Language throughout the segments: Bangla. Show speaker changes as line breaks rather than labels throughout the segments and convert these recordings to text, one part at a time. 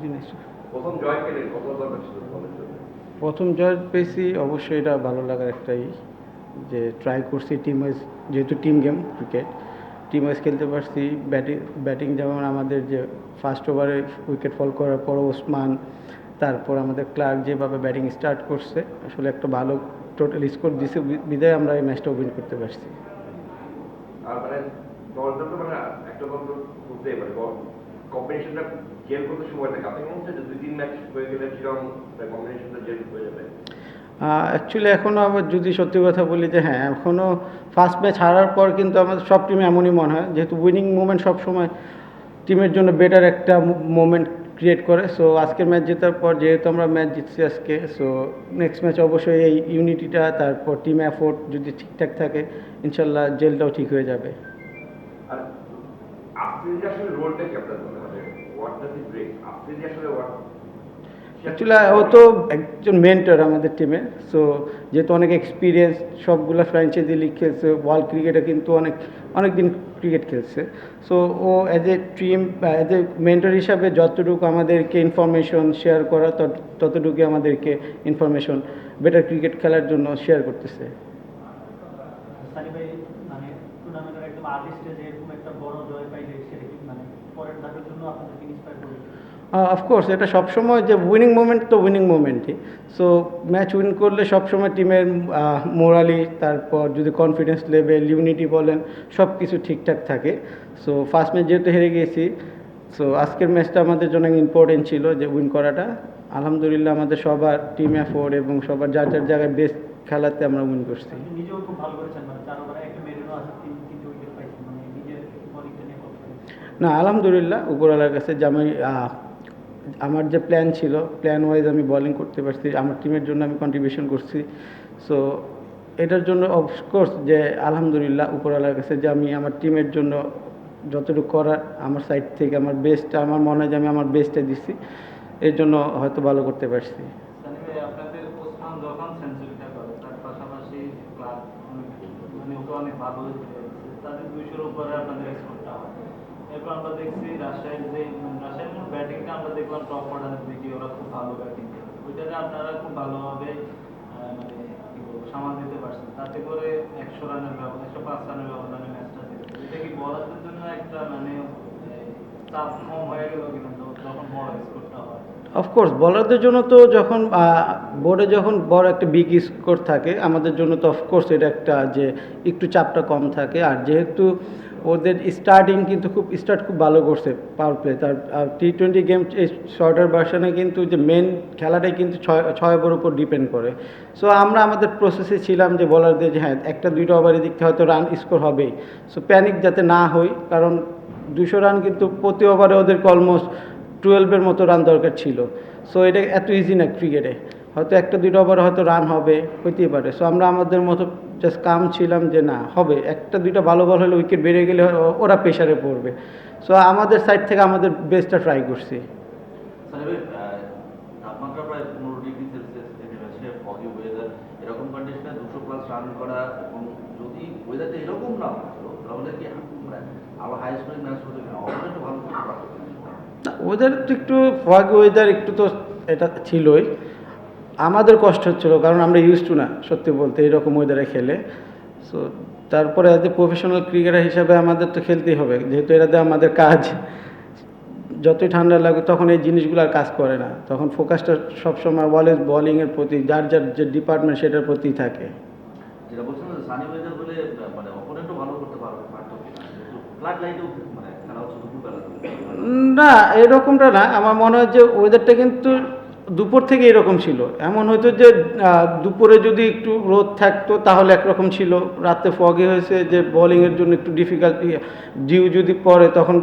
জিনিস।
প্রথম জয় পেলে কত দরকার ছিল দলের জন্য?
প্রথম জয় পেয়েছি, অবশ্যই এটা ভালো লাগার একটাই যে ট্রাই করছি টিম ওয়াইজ, যেহেতু team game cricket, team wise খেলতে পারছি। ব্যাটিং যেমন আমাদের যে ফার্স্ট ওভারে উইকেট ফল করার পর ওসমান, তারপর আমাদের ক্লার্ক যেভাবে ব্যাটিং স্টার্ট করছে, আসলে একটা ভালো টোটাল স্কোর দিছে বিদায় আমরা এই ম্যাচটা উইন করতে পারছি।
আর মানে দলটা তো মানে একটা দল তো বুঝতেই পারে কম্বিনেশনটা জেল করতে সময় লাগে। আপনি মনে হচ্ছে যে 2-3 ম্যাচ হয়ে গেলে কিরকম কম্বিনেশনটা জেল হয়ে যাবে?
অ্যাকচুয়ালি এখনও আবার যদি সত্যি কথা বলি যে হ্যাঁ, এখনও ফার্স্ট ম্যাচ হারার পর কিন্তু আমাদের সব টিমে এমনই মনে হয়, যেহেতু উইনিং মুভমেন্ট সবসময় টিমের জন্য বেটার একটা মোমেন্ট ক্রিয়েট করে। সো আজকের ম্যাচ জেতার পর যেহেতু আমরা ম্যাচ জিতছি আজকে, সো নেক্সট ম্যাচ অবশ্যই এই ইউনিটিটা, তারপর টিম এফোর্ট যদি ঠিকঠাক থাকে, ইনশাল্লাহ জেলটাও ঠিক হয়ে যাবে।
আর আফ্রিদি আসলে রোলটা কি আপনার মনে হয়? What does he break? Afridi আসলে
অ্যাকচুয়ালি ও তো একজন মেন্টর আমাদের টিমে। সো যেহেতু অনেক এক্সপিরিয়েন্স, সবগুলো ফ্র্যাঞ্চাইজি লিগ খেলছে, ওয়ার্ল্ড ক্রিকেটে কিন্তু অনেক দিন ক্রিকেট খেলছে। সো ও as a team, as a mentor হিসাবে যতটুকু আমাদেরকে ইনফরমেশন শেয়ার করা, ততটুকু আমাদেরকে ইনফরমেশন বেটার ক্রিকেট খেলার জন্য শেয়ার করতেছে।
সানি ভাই, মানে টুর্নামেন্টের একদম আগে স্টেজে এরকম একটা বড় জয় পাইলে সেটা কি মানে পরের ধাপের জন্য আপনাদেরকে ইন্সপায়ার করবে?
অফকোর্স এটা সবসময় যে উইনিং মোমেন্ট তো উইনিং মোমেন্টই। সো ম্যাচ উইন করলে সবসময় টিমের মোরালি, তারপর যদি কনফিডেন্স লেভেল, ইউনিটি বলেন, সব কিছু ঠিকঠাক থাকে। সো ফার্স্ট ম্যাচ যেহেতু হেরে গেছি, সো আজকের ম্যাচটা আমাদের জন্য ইম্পর্টেন্ট ছিল যে উইন করাটা। আলহামদুলিল্লাহ আমাদের সবার টিম এফোর্ট এবং সবার যার যার জায়গায় বেস্ট খেলাতে আমরা উইন করছি।
আপনি নিজেও খুব ভালো করেছেন, মানে 4 ওভারে একটা মেডেনও আছে, 3 উইকেট পাইছেন, মানে নিজের বোলিংটা নিয়ে কথা।
না, আলহামদুলিল্লাহ উপরওয়ালার কাছে যে আমি আমার যে প্ল্যান ছিল, প্ল্যান ওয়াইজ আমি বোলিং করতে পারছি, আমার টিমের জন্য আমি কন্ট্রিবিউশন করছি। সো এটার জন্য অফকোর্স যে আলহামদুলিল্লাহ উপরওয়ালার কাছে যে আমি আমার টিমের জন্য যতটুকু করার আমার সাইড থেকে আমার বেস্টটা, আমার মনে হয় যে আমি আমার বেস্টটা দিচ্ছি, এর জন্য হয়তো ভালো করতে পারছি।
সানি ভাই, আপনাদের ওসমান যখন সেঞ্চুরিটা করে তার পাশাপাশি ক্লাব মানে ওকে অনেক ভালো তাদের 200-র উপরে আপনাদের স্কোরটা হয়। এরপর আমরা দেখছি রাজশাহীর ব্যাটিংটা আমরা দেখলাম টপ অর্ডারের দিকে ওরা খুব ভালো ব্যাটিং করে, ওইটাতে আপনারা খুব ভালোভাবে মানে কি বলবো সামাল দিতে পারছেন, তাতে করে 100 রানের ব্যবধান, 105 রানের ব্যবধানে ম্যাচটা জিতে। এটা কি বলারদের জন্য একটা মানে চাপ কম হয়ে গেল কিনা যখন বড় স্কোরটা হয়?
অফকোর্স বলারদের জন্য তো যখন বোর্ডে যখন বড় একটা বিগ স্কোর থাকে, আমাদের জন্য তো অফকোর্স এটা একটা যে একটু চাপটা কম থাকে। আর যেহেতু ওদের স্টার্টিং কিন্তু খুব ভালো করছে পাওয়ার প্লে, তার T20 গেম এই শর্টার ভার্সনে কিন্তু যে মেন খেলাটাই কিন্তু 6 ওভার উপর ডিপেন্ড করে। সো আমরা আমাদের প্রসেসে ছিলাম যে বলারদের যে হ্যাঁ, একটা দুইটা ওভারের দিক থেকে হয়তো রান স্কোর হবেই। সো প্যানিক যাতে না হই, কারণ 200 রান কিন্তু প্রতি ওভারে ওদেরকে অলমোস্ট 12-এর মতো রান দরকার ছিল। সো এটা এত ইজি না ক্রিকেটে, হয়তো একটা দুইটা ওভার হয়তো রান হবে, হইতেই পারে। সো আমরা আমাদের মতো জাস্ট কাম ছিলাম যে না হবে, একটা দুইটা ভালো বল হলে উইকেট বেড়ে গেলে ওরা প্রেশারে পড়বে। সো আমাদের সাইড থেকে আমাদের বেস্টটা ট্রাই করছি।
তাপমাত্রা প্রায় 15 ডিগ্রি সেলসিয়াস থেকে আসে, ফগি ওয়েদার, এরকম কন্ডিশনে 200+ রান করা, এবং যদি ওয়েদারটা এরকম না হতো তাহলে কি আরো হাই স্কোরিং ম্যাচ হতো কিনা? অবশ্যই ভালো করতে পারতো।
ওয়েদার তো একটু ফগি ওয়েদার একটু তো এটা ছিলই, আমাদের কষ্ট হচ্ছিলো কারণ আমরা ইউজ টু না সত্যি বলতে এরকম ওয়েদারে খেলে। সো তারপরে অ্যাজ এ প্রফেশনাল ক্রিকেটার হিসাবে আমাদের তো খেলতেই হবে, যেহেতু এটাতে আমাদের কাজ। যতই ঠান্ডা লাগে তখন এই জিনিসগুলো আর কাজ করে না, তখন ফোকাসটা সবসময় অলওয়েজ বোলিংয়ের প্রতি, যার যার যে ডিপার্টমেন্ট সেটার প্রতিই থাকে।
যেটা বলছেন না সানি ওয়েদার বলে মানে অপোনেন্টও ভালো করতে পারতো কিনা, ফ্ল্যাট লাইটেও মানে খেলা হচ্ছে দুপুরবেলা।
না, এরকমটা না, আমার মনে হয় যে ওয়েদারটা কিন্তু দুপুর থেকে এরকম ছিল। এমন হয়তো যে দুপুরে যদি একটু রোদ থাকতো তাহলে একরকম ছিল, রাতে ফগে হয়েছে যে বোলিংয়ের জন্য একটু ডিফিকাল্টি, ডিউ যদি পড়ে তখন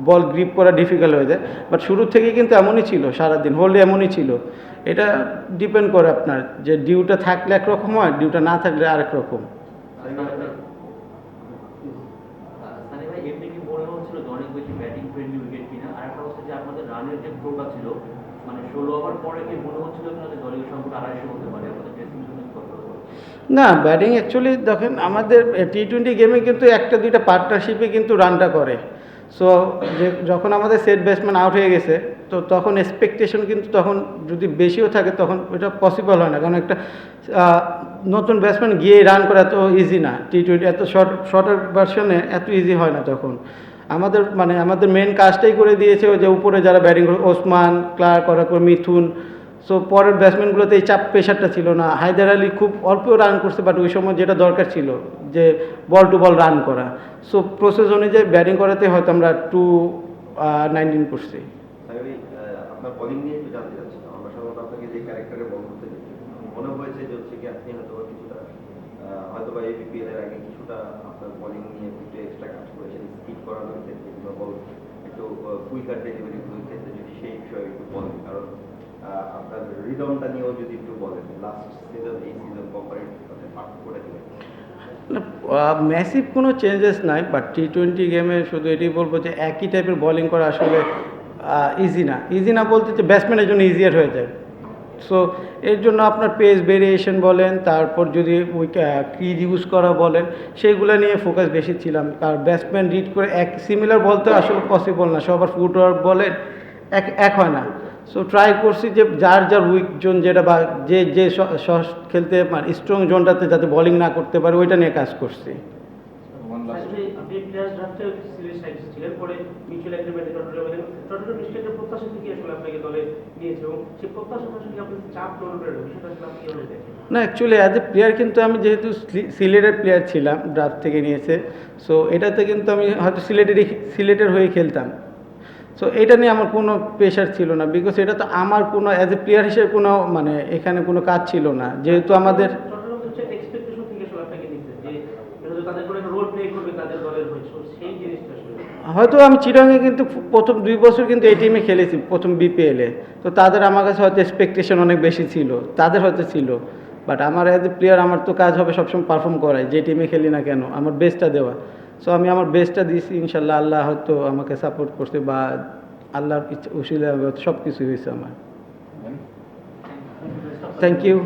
বল গ্রিপ করা ডিফিকাল্ট হয়ে যায়। বাট শুরু থেকে কিন্তু এমনই ছিল, সারাদিন হোল্ডে এমনই ছিল। এটা ডিপেন্ড করে আপনার যে ডিউটা থাকলে একরকম হয়, ডিউটা না থাকলে আরেক রকম।
সানি ভাই, এমনি কি মনে হচ্ছিল যে অনেক বেশি ব্যাটিং ফ্রেন্ডলি উইকেট কিনা? আর একটা হচ্ছে যে আপনাদের রানের যে ফ্লোটা ছিল, মানে 16 ওভার পরে কি মনে হচ্ছিল কিনা যে দলীয় সংকট 250 হতে পারে? আমাদের ড্রেসিং রুমে কথা বলবো
না, ব্যাটিং অ্যাকচুয়ালি দেখেন আমাদের T20 গেমে কিন্তু একটা দুইটা পার্টনারশিপে কিন্তু রানটা করে। সো যে যখন আমাদের সেট ব্যাটসম্যান আউট হয়ে গেছে, তো তখন এক্সপেকটেশন কিন্তু তখন যদি বেশিও থাকে তখন এটা পসিবল হয় না, কারণ একটা নতুন ব্যাটসম্যান গিয়ে রান করা এত ইজি না, T20 এত শর্টার ভার্সনে এত ইজি হয় না তখন। আমাদের মেন কাজটাই করে দিয়েছে ওই যে উপরে যারা ব্যাটিং করে ওসমান, ক্লার্ক, অরাকর, মিথুন। সো পরের ব্যাটসম্যানগুলোতে এই চাপ প্রেশারটা ছিল না। হায়দার আলী খুব অল্প রান করছে, বাট ওই সময় যেটা দরকার ছিল যে বল টু বল রান করা, সো প্রসেস অনুযায়ী ব্যাটিং করাতে হয়তো আমরা 219 করছি।
আপনার বোলিং নিয়ে একটু জানতে চাচ্ছি। আমরা সাধারণত আপনাকে যে ক্যারেক্টারে বল করতে দেখি, মনে হয়েছে যে হচ্ছে কি আপনি হয়তোবা এই বিপিএল এর আগে কিছুটা আপনার বোলিং নিয়ে একটু এক্সট্রা কাজ করেছেন, স্পিড করানোর ক্ষেত্রে কিংবা বল একটু কুইকার ডেলিভারি ক্ষেত্রে, যদি সেই বিষয়ে একটু বলেন। কারণ আপনার রিদমটা নিয়েও যদি একটু বলেন, লাস্ট সিজন এই সিজন কম্পারেটিভ পার্থক্যটা কি?
ম্যাসিভ কোনো চেঞ্জেস নাই, বাট T20 গেমে শুধু এটাই বলবো যে একই টাইপের বোলিং করা আসলে ইজি না বলতে যে ব্যাটসম্যানের জন্য ইজিয়ার হয়ে যায়। সো এর জন্য আপনার পেস ভেরিয়েশন বলেন, তারপর যদি ওই ক্রিজ ইউজ করা বলেন, সেইগুলো নিয়ে ফোকাস বেশি ছিলাম। কারণ ব্যাটসম্যান রিড করে এক সিমিলার বলতে আসলে পসিবল না, সবার ফুটওয়ার্ক বলেন এক হয় না। সো ট্রাই করছি যে যার উইক জোন যেটা বা যে খেলতে স্ট্রং জোনটাতে যাতে বোলিং না করতে পারে ওইটা নিয়ে কাজ করছি।
আপনি প্লেয়ার্স ড্রাফটে সিরিজ সাইডে ছিলেন, পরে মিউচুয়াল এগ্রিমেন্টে চট্টগ্রাম ডিস্ট্রিক্টের প্রত্যাশা থেকে আসলে আপনাকে দলে নিয়েছে, এবং সেই প্রত্যাশা আসলে আপনি চাপ গ্রহণ করে বিষয়টা আসলে আপনি কিভাবে দেখেন?
না, অ্যাকচুয়ালি অ্যাজ এ প্লেয়ার কিন্তু আমি যেহেতু সিলেটের প্লেয়ার ছিলাম, ড্রাফট থেকে নিয়েছে, সো এটাতে কিন্তু আমি হয়তো সিলেটের হয়ে খেলতাম। সো এটা নিয়ে আমার কোনো প্রেশার ছিল না, বিকজ এটা তো আমার কোনো অ্যাজ এ প্লেয়ার হিসেবে কোনো এখানে কোনো কাজ ছিল না, যেহেতু আমাদের
চট্টগ্রাম হচ্ছে এক্সপেকটেশন থেকে আসলে আপনাকে নিচ্ছে যে তাদের করে একটা রোল প্লে করবে তাদের দলের হয়ে, সেই জিনিসটা আসলে
হয়তো আমি চিটাগাংয়ে কিন্তু প্রথম 2 বছর কিন্তু এই টিমে খেলেছি, প্রথম বিপিএলে। তো তাদের আমার কাছে হয়তো এক্সপেকটেশন অনেক বেশি ছিল, তাদের হয়তো ছিল, বাট আমার অ্যাজ এ প্লেয়ার আমার তো কাজ হবে সবসময় পারফর্ম করাই, যে টিমে খেলি না কেন আমার বেস্টটা দেওয়া। সো আমি আমার বেস্টটা দিয়েছি, ইনশাল্লাহ আল্লাহ হয়তো আমাকে সাপোর্ট করছে, বা আল্লাহর উসিলায় সব কিছু হয়েছে আমার। Thank you.